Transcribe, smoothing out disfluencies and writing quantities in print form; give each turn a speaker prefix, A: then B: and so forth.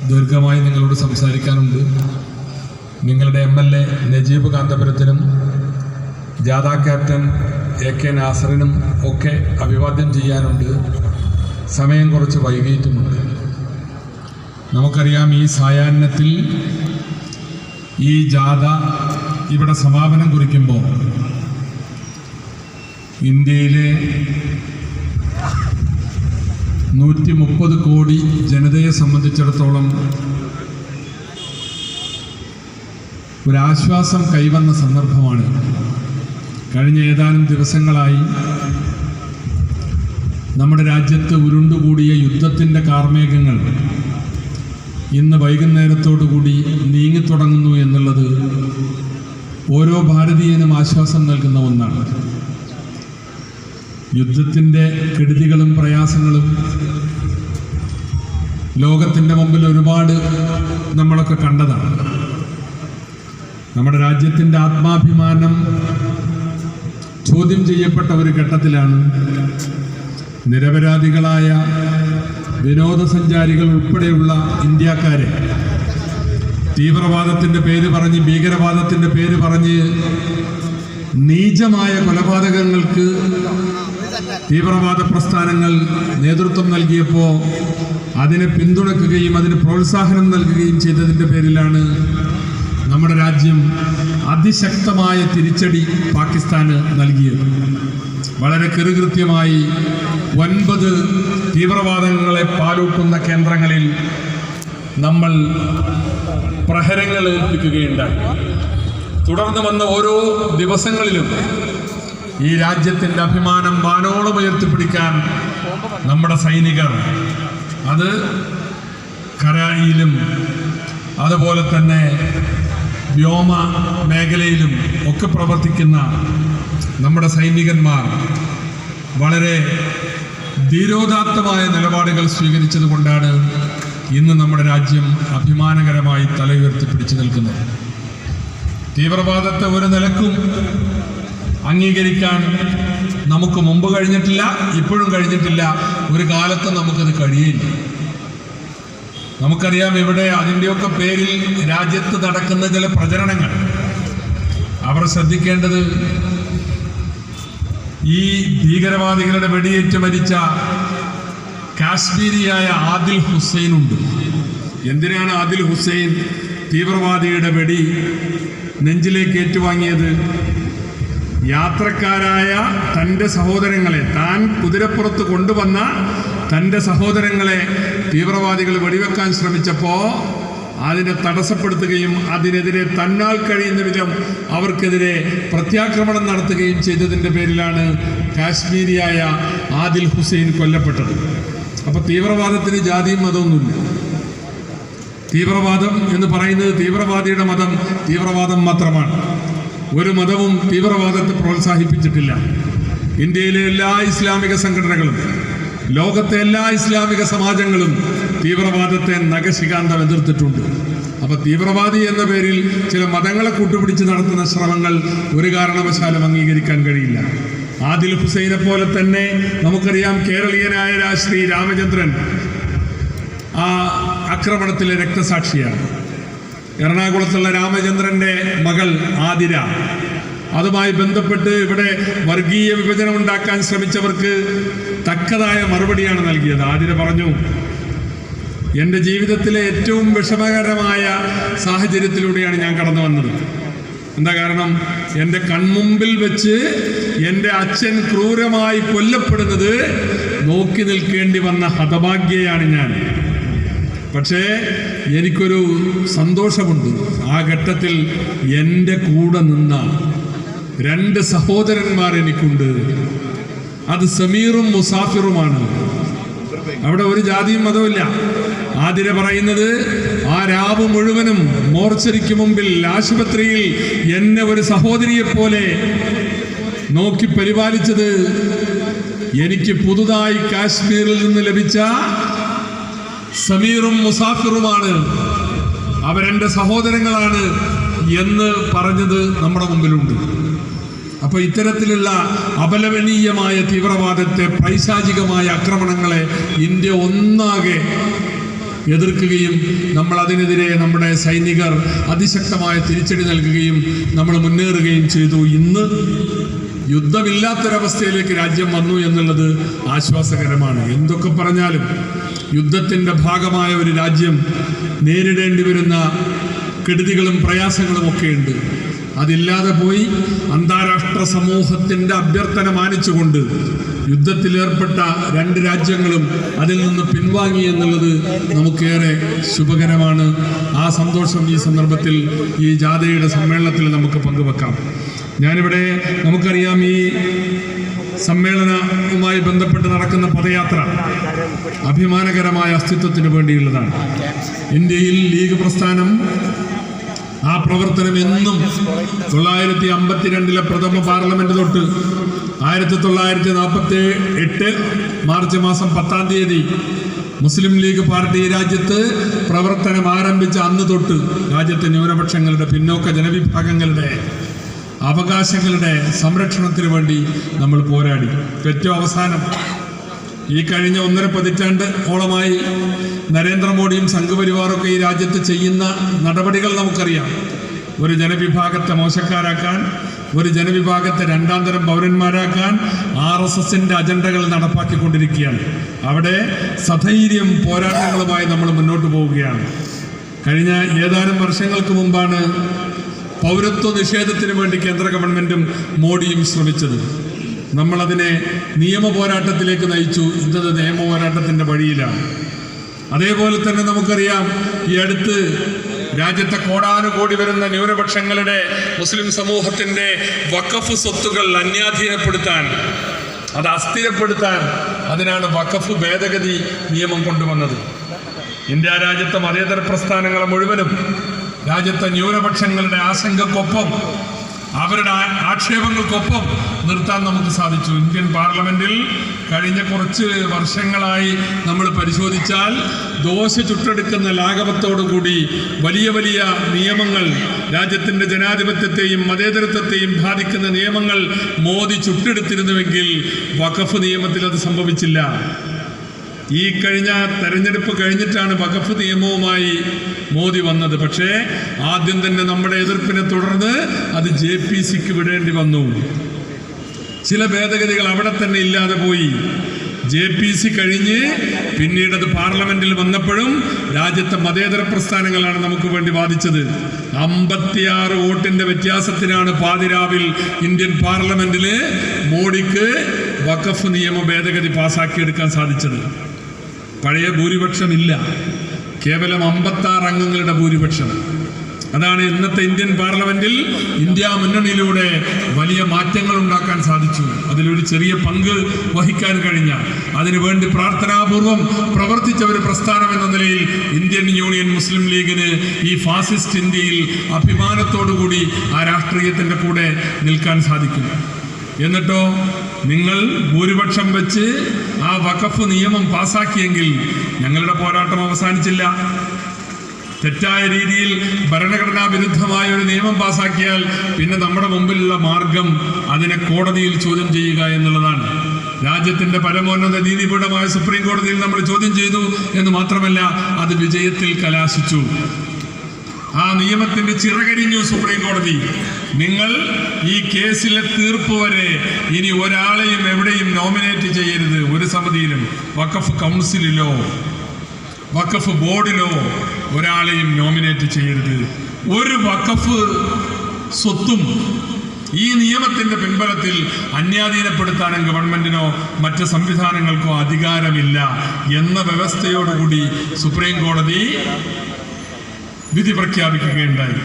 A: ദീർഘമായി നിങ്ങളോട് സംസാരിക്കാനുണ്ട്. നിങ്ങളുടെ MLA നജീബ് കാന്തപുരത്തിനും ജാഥ ക്യാപ്റ്റൻ AK നാസറിനും ഒക്കെ അഭിവാദ്യം ചെയ്യാനുണ്ട്. സമയം കുറച്ച് വൈകിയിട്ടുമുണ്ട്. നമുക്കറിയാം, ഈ സായാഹ്നത്തിൽ ഈ ജാഥ ഇവിടെ സമാപനം കുറിക്കുമ്പോൾ ഇന്ത്യയിലെ 130 കോടി ജനതയെ സംബന്ധിച്ചിടത്തോളം ഒരാശ്വാസം കൈവന്ന സന്ദർഭമാണ്. കഴിഞ്ഞ ഏതാനും ദിവസങ്ങളായി നമ്മുടെ രാജ്യത്ത് ഉരുണ്ടുകൂടിയ യുദ്ധത്തിൻ്റെ കാർമേഘങ്ങൾ ഇന്ന് വൈകുന്നേരത്തോടുകൂടി നീങ്ങിത്തുടങ്ങുന്നു എന്നുള്ളത് ഓരോ ഭാരതീയനും ആശ്വാസം നൽകുന്ന ഒന്നാണ്. യുദ്ധത്തിൻ്റെ കെടുതികളും പ്രയാസങ്ങളും ലോകത്തിൻ്റെ മുമ്പിൽ ഒരുപാട് നമ്മളൊക്കെ കണ്ടതാണ്. നമ്മുടെ രാജ്യത്തിൻ്റെ ആത്മാഭിമാനം ചോദ്യം ചെയ്യപ്പെട്ട ഒരു ഘട്ടത്തിലാണ് നിരപരാധികളായ വിനോദസഞ്ചാരികൾ ഉൾപ്പെടെയുള്ള ഇന്ത്യക്കാരെ തീവ്രവാദത്തിൻ്റെ പേര് പറഞ്ഞ്, ഭീകരവാദത്തിൻ്റെ പേര് പറഞ്ഞ് നീചമായ കൊലപാതകങ്ങൾക്ക് തീവ്രവാദ പ്രസ്ഥാനങ്ങൾ നേതൃത്വം നൽകിയപ്പോൾ അതിനെ പിന്തുണയ്ക്കുകയും അതിന് പ്രോത്സാഹനം നൽകുകയും ചെയ്തതിൻ്റെ പേരിലാണ് നമ്മുടെ രാജ്യം അതിശക്തമായ തിരിച്ചടി പാകിസ്ഥാന് നൽകിയത്. വളരെ കൃത്യമായി 9 തീവ്രവാദങ്ങളെ പാലൂട്ടുന്ന കേന്ദ്രങ്ങളിൽ നമ്മൾ പ്രഹരങ്ങൾ ഏൽപ്പിക്കുകയുണ്ടായി. തുടർന്ന് വന്ന ഓരോ ദിവസങ്ങളിലും ഈ രാജ്യത്തിൻ്റെ അഭിമാനം വാനോളം ഉയർത്തിപ്പിടിക്കാൻ നമ്മുടെ സൈനികർ, അത് കരയിലും അതുപോലെ തന്നെ വ്യോമ മേഖലയിലും ഒക്കെ പ്രവർത്തിക്കുന്ന നമ്മുടെ സൈനികന്മാർ വളരെ ധീരോദാത്തമായ നിലപാടുകൾ സ്വീകരിച്ചത് കൊണ്ടാണ് ഇന്ന് നമ്മുടെ രാജ്യം അഭിമാനകരമായി തല ഉയർത്തിപ്പിടിച്ചു നിൽക്കുന്നത്. തീവ്രവാദത്തെ ഒരു നിലക്കും അംഗീകരിക്കാൻ നമുക്ക് മുമ്പ് കഴിഞ്ഞിട്ടില്ല, ഇപ്പോഴും കഴിഞ്ഞിട്ടില്ല, ഒരു കാലത്ത് നമുക്കത് കഴിയില്ല. നമുക്കറിയാം, ഇവിടെ അതിൻ്റെയൊക്കെ പേരിൽ രാജ്യത്ത് നടക്കുന്ന ചില പ്രചരണങ്ങൾ അവർ ശ്രദ്ധിക്കേണ്ടത്, ഈ ഭീകരവാദികളുടെ വെടിയേറ്റ് മരിച്ച കാശ്മീരിയായ ആദിൽ ഹുസൈനുണ്ട്. എന്തിനാണ് ആദിൽ ഹുസൈൻ തീവ്രവാദിയുടെ വെടി നെഞ്ചിലേക്ക് ഏറ്റുവാങ്ങിയത്? യാത്രക്കാരായ തൻ്റെ സഹോദരങ്ങളെ, താൻ കുതിരപ്പുറത്ത് കൊണ്ടുവന്ന തൻ്റെ സഹോദരങ്ങളെ തീവ്രവാദികൾ വെടിവെക്കാൻ ശ്രമിച്ചപ്പോൾ അതിനെ തടസ്സപ്പെടുത്തുകയും അതിനെതിരെ തന്നാൽ കഴിയുന്ന വിധം അവർക്കെതിരെ പ്രത്യാക്രമണം നടത്തുകയും ചെയ്തതിൻ്റെ പേരിലാണ് കാശ്മീരിയായ ആദിൽ ഹുസൈൻ കൊല്ലപ്പെട്ടത്. അപ്പോൾ തീവ്രവാദത്തിന് ജാതിയും മതമൊന്നുമില്ല. തീവ്രവാദം എന്ന് പറയുന്നത്, തീവ്രവാദിയുടെ മതം തീവ്രവാദം മാത്രമാണ്. ഒരു മതവും തീവ്രവാദത്തെ പ്രോത്സാഹിപ്പിച്ചിട്ടില്ല. ഇന്ത്യയിലെ എല്ലാ ഇസ്ലാമിക സംഘടനകളും, ലോകത്തെ എല്ലാ ഇസ്ലാമിക സമാജങ്ങളും തീവ്രവാദത്തെ നഖശികാന്തം എതിർത്തിട്ടുണ്ട്. അപ്പോൾ തീവ്രവാദി എന്ന പേരിൽ ചില മതങ്ങളെ കൂട്ടുപിടിച്ച് നടത്തുന്ന ശ്രമങ്ങൾ ഒരു കാരണവശാലും അംഗീകരിക്കാൻ കഴിയില്ല. ആദിൽ ഹുസൈനെ പോലെ തന്നെ നമുക്കറിയാം, കേരളീയനായ ശ്രീ രാമചന്ദ്രൻ ആ ആക്രമണത്തിലെ രക്തസാക്ഷിയാണ്. എറണാകുളത്തുള്ള രാമചന്ദ്രൻ്റെ മകൾ ആതിര, അതുമായി ബന്ധപ്പെട്ട് ഇവിടെ വർഗീയ വിഭജനം ഉണ്ടാക്കാൻ ശ്രമിച്ചവർക്ക് തക്കതായ മറുപടിയാണ് നൽകിയത്. ആതിര പറഞ്ഞു, എൻ്റെ ജീവിതത്തിലെ ഏറ്റവും വിഷമകരമായ സാഹചര്യത്തിലൂടെയാണ് ഞാൻ കടന്നു വന്നത്. എന്താ കാരണം? എൻ്റെ കൺമുമ്പിൽ വെച്ച് എൻ്റെ അച്ഛൻ ക്രൂരമായി കൊല്ലപ്പെടുന്നത് നോക്കി നിൽക്കേണ്ടി വന്ന ഹതഭാഗ്യയാണ് ഞാൻ. പക്ഷേ എനിക്കൊരു സന്തോഷമുണ്ട്, ആ ഘട്ടത്തിൽ എൻ്റെ കൂടെ നിന്ന 2 സഹോദരന്മാർ എനിക്കുണ്ട്. അത് സമീറും മുസാഫിറുമാണ്. അവിടെ ഒരു ജാതിയും മതവുമില്ല. ആതിര പറയുന്നത്, ആ രാവ് മുഴുവനും മോർച്ചറിക്ക് മുമ്പിൽ ആശുപത്രിയിൽ എന്നെ ഒരു സഹോദരിയെപ്പോലെ നോക്കി പരിപാലിച്ചത് എനിക്ക് പുതുതായി കാശ്മീരിൽ നിന്ന് ലഭിച്ച സമീറും മുസാഫിറുമാണ്, അവരെൻ്റെ സഹോദരങ്ങളാണ് എന്ന് പറഞ്ഞത് നമ്മുടെ മുമ്പിലുണ്ട്. അപ്പോൾ ഇത്തരത്തിലുള്ള അപലപനീയമായ തീവ്രവാദത്തെ, പൈശാചികമായ ആക്രമണങ്ങളെ ഇന്ത്യ ഒന്നാകെ എതിർക്കുകയും നമ്മൾ അതിനെതിരെ നമ്മുടെ സൈനികർ അതിശക്തമായ തിരിച്ചടി നൽകുകയും നമ്മൾ മുന്നേറുകയും ചെയ്തു. ഇന്ന് യുദ്ധമില്ലാത്തൊരവസ്ഥയിലേക്ക് രാജ്യം വന്നു എന്നുള്ളത് ആശ്വാസകരമാണ്. എന്തൊക്കെ പറഞ്ഞാലും യുദ്ധത്തിൻ്റെ ഭാഗമായ ഒരു രാജ്യം നേരിടേണ്ടി വരുന്ന കെടുതികളും പ്രയാസങ്ങളും ഒക്കെയുണ്ട്. അതില്ലാതെ പോയി അന്താരാഷ്ട്ര സമൂഹത്തിൻ്റെ അഭ്യർത്ഥന മാനിച്ചുകൊണ്ട് യുദ്ധത്തിലേർപ്പെട്ട രണ്ട് രാജ്യങ്ങളും അതിൽ നിന്ന് പിൻവാങ്ങി എന്നുള്ളത് നമുക്കേറെ ശുഭകരമാണ്. ആ സന്തോഷം ഈ സന്ദർഭത്തിൽ ഈ ജാഥയുടെ സമ്മേളനത്തിൽ നമുക്ക് പങ്കുവെക്കാം. ഞാനിവിടെ നമുക്കറിയാം, ഈ സമ്മേളനവുമായി ബന്ധപ്പെട്ട് നടക്കുന്ന പദയാത്ര അഭിമാനകരമായ അസ്തിത്വത്തിന് വേണ്ടിയുള്ളതാണ്. ഇന്ത്യയിൽ ലീഗ് പ്രസ്ഥാനം ആ പ്രവർത്തനം എന്നും 1952 പ്രഥമ പാർലമെന്റ് തൊട്ട് 1948 മാർച്ച് മാസം 10-ാം തീയതി മുസ്ലിം ലീഗ് പാർട്ടി രാജ്യത്ത് പ്രവർത്തനം ആരംഭിച്ച അന്ന് തൊട്ട് രാജ്യത്തെ ന്യൂനപക്ഷങ്ങളുടെ, പിന്നോക്ക ജനവിഭാഗങ്ങളുടെ അവകാശങ്ങളുടെ സംരക്ഷണത്തിന് വേണ്ടി നമ്മൾ പോരാടി. ഏറ്റവും അവസാനം ഈ കഴിഞ്ഞ 1.5 പതിറ്റാണ്ട് ഓളമായി നരേന്ദ്രമോദിയും സംഘപരിവാറൊക്കെ ഈ രാജ്യത്ത് ചെയ്യുന്ന നടപടികൾ നമുക്കറിയാം. ഒരു ജനവിഭാഗത്തെ മോശക്കാരാക്കാൻ, ഒരു ജനവിഭാഗത്തെ രണ്ടാം തരം പൗരന്മാരാക്കാൻ RSSന്റെ അജണ്ടകൾ നടപ്പാക്കിക്കൊണ്ടിരിക്കുകയാണ്. അവിടെ സധൈര്യം പോരാട്ടങ്ങളുമായി നമ്മൾ മുന്നോട്ട് പോവുകയാണ്. കഴിഞ്ഞ ഏതാനും വർഷങ്ങൾക്ക് മുമ്പാണ് പൗരത്വ നിഷേധത്തിന് വേണ്ടി കേന്ദ്ര ഗവൺമെൻറ്റും മോഡിയും ശ്രമിച്ചത്. നമ്മളതിനെ നിയമ പോരാട്ടത്തിലേക്ക് നയിച്ചു. ഇന്നത് നിയമ പോരാട്ടത്തിൻ്റെ വഴിയിലാണ്. അതേപോലെ തന്നെ നമുക്കറിയാം, ഈ അടുത്ത് രാജ്യത്തെ കോടാനുകോടി വരുന്ന ന്യൂനപക്ഷങ്ങളുടെ, മുസ്ലിം സമൂഹത്തിൻ്റെ വഖഫ് സ്വത്തുകൾ അന്യാധീനപ്പെടുത്താൻ, അത് അസ്ഥിരപ്പെടുത്താൻ, അതിനാണ് വഖഫ് ഭേദഗതി നിയമം കൊണ്ടുവന്നത്. ഇന്ത്യ രാജ്യത്തെ മതേതര പ്രസ്ഥാനങ്ങളെ മുഴുവനും രാജ്യത്തെ ന്യൂനപക്ഷങ്ങളുടെ ആശങ്കക്കൊപ്പം, അവരുടെ ആക്ഷേപങ്ങൾക്കൊപ്പം നിർത്താൻ നമുക്ക് സാധിച്ചു. ഇന്ത്യൻ പാർലമെന്റിൽ കഴിഞ്ഞ കുറച്ച് വർഷങ്ങളായി നമ്മൾ പരിശോധിച്ചാൽ ദോശ ചുട്ടെടുക്കുന്ന ലാഘവത്തോടുകൂടി വലിയ വലിയ നിയമങ്ങൾ, രാജ്യത്തിൻ്റെ ജനാധിപത്യത്തെയും മതേതരത്വത്തെയും ബാധിക്കുന്ന നിയമങ്ങൾ മോദി ചുട്ടെടുത്തിരുന്നുവെങ്കിൽ വഖഫ് നിയമത്തിൽ അത് സംഭവിച്ചില്ല. ഈ കഴിഞ്ഞ തെരഞ്ഞെടുപ്പ് കഴിഞ്ഞിട്ടാണ് വഖഫ് നിയമവുമായി മോദി വന്നത്. പക്ഷേ ആദ്യം തന്നെ നമ്മുടെ എതിർപ്പിനെ തുടർന്ന് അത് JPCക്ക് വിടേണ്ടി വന്നു. ചില ഭേദഗതികൾ അവിടെ തന്നെ ഇല്ലാതെ പോയി. JPC കഴിഞ്ഞ് പിന്നീട് അത് പാർലമെന്റിൽ വന്നപ്പോഴും രാജ്യത്തെ മതേതര പ്രസ്ഥാനങ്ങളാണ് നമുക്ക് വേണ്ടി വാദിച്ചത്. 56 വോട്ടിന്റെ വ്യത്യാസത്തിനാണ് പാതിരാവിൽ ഇന്ത്യൻ പാർലമെന്റിൽ മോഡിക്ക് വഖഫ് നിയമ ഭേദഗതി പാസാക്കിയെടുക്കാൻ സാധിച്ചത്. പഴയ ഭൂരിപക്ഷമില്ല, കേവലം 56 അംഗങ്ങളുടെ ഭൂരിപക്ഷം. അതാണ് ഇന്നത്തെ ഇന്ത്യൻ പാർലമെന്റിൽ ഇന്ത്യ മുന്നണിയിലൂടെ വലിയ മാറ്റങ്ങൾ ഉണ്ടാക്കാൻ സാധിച്ചു. അതിലൊരു ചെറിയ പങ്ക് വഹിക്കാൻ കഴിഞ്ഞ, അതിനുവേണ്ടി പ്രാർത്ഥനാപൂർവം പ്രവർത്തിച്ച ഒരു പ്രസ്ഥാനം എന്ന നിലയിൽ ഇന്ത്യൻ യൂണിയൻ മുസ്ലിം ലീഗിന് ഈ ഫാസിസ്റ്റ് ഇന്ത്യയിൽ അഭിമാനത്തോടുകൂടി ആ രാഷ്ട്രീയത്തിൻ്റെ കൂടെ നിൽക്കാൻ സാധിക്കും. എന്നിട്ടോ നിങ്ങൾ ഭൂരിപക്ഷം വെച്ച് ആ വഖഫ് നിയമം പാസാക്കിയെങ്കിൽ ഞങ്ങളുടെ പോരാട്ടം അവസാനിച്ചില്ല. തെറ്റായ രീതിയിൽ ഭരണഘടനാ വിരുദ്ധമായ ഒരു നിയമം പാസാക്കിയാൽ പിന്നെ നമ്മുടെ മുമ്പിലുള്ള മാർഗം അതിനെ കോടതിയിൽ ചോദ്യം ചെയ്യുക എന്നുള്ളതാണ്. രാജ്യത്തിൻ്റെ പരമോന്നത നീതിപീഠമായ സുപ്രീം കോടതിയിൽ നമ്മൾ ചോദ്യം ചെയ്തു എന്ന് മാത്രമല്ല, അത് വിജയത്തിൽ കലാശിച്ചു. ആ നിയമത്തിന്റെ ചിറകരിഞ്ഞു സുപ്രീം കോടതി. നിങ്ങൾ ഈ കേസിലെ തീർപ്പ് വരെ ഇനി ഒരാളെയും എവിടെയും നോമിനേറ്റ് ചെയ്യരുത്. ഒരു സമിതിയിലും, വഖഫ് കൗൺസിലിലോ വഖഫ് ബോർഡിലോ ഒരാളെയും നോമിനേറ്റ് ചെയ്യരുത്. ഒരു വഖഫ് സ്വത്തും ഈ നിയമത്തിന്റെ പിൻബലത്തിൽ അന്യാധീനപ്പെടുത്താനും ഗവൺമെന്റിനോ മറ്റ് സംവിധാനങ്ങൾക്കോ അധികാരമില്ല എന്ന വ്യവസ്ഥയോടുകൂടി സുപ്രീം കോടതി വിധി പ്രഖ്യാപിക്കുകയുണ്ടായി.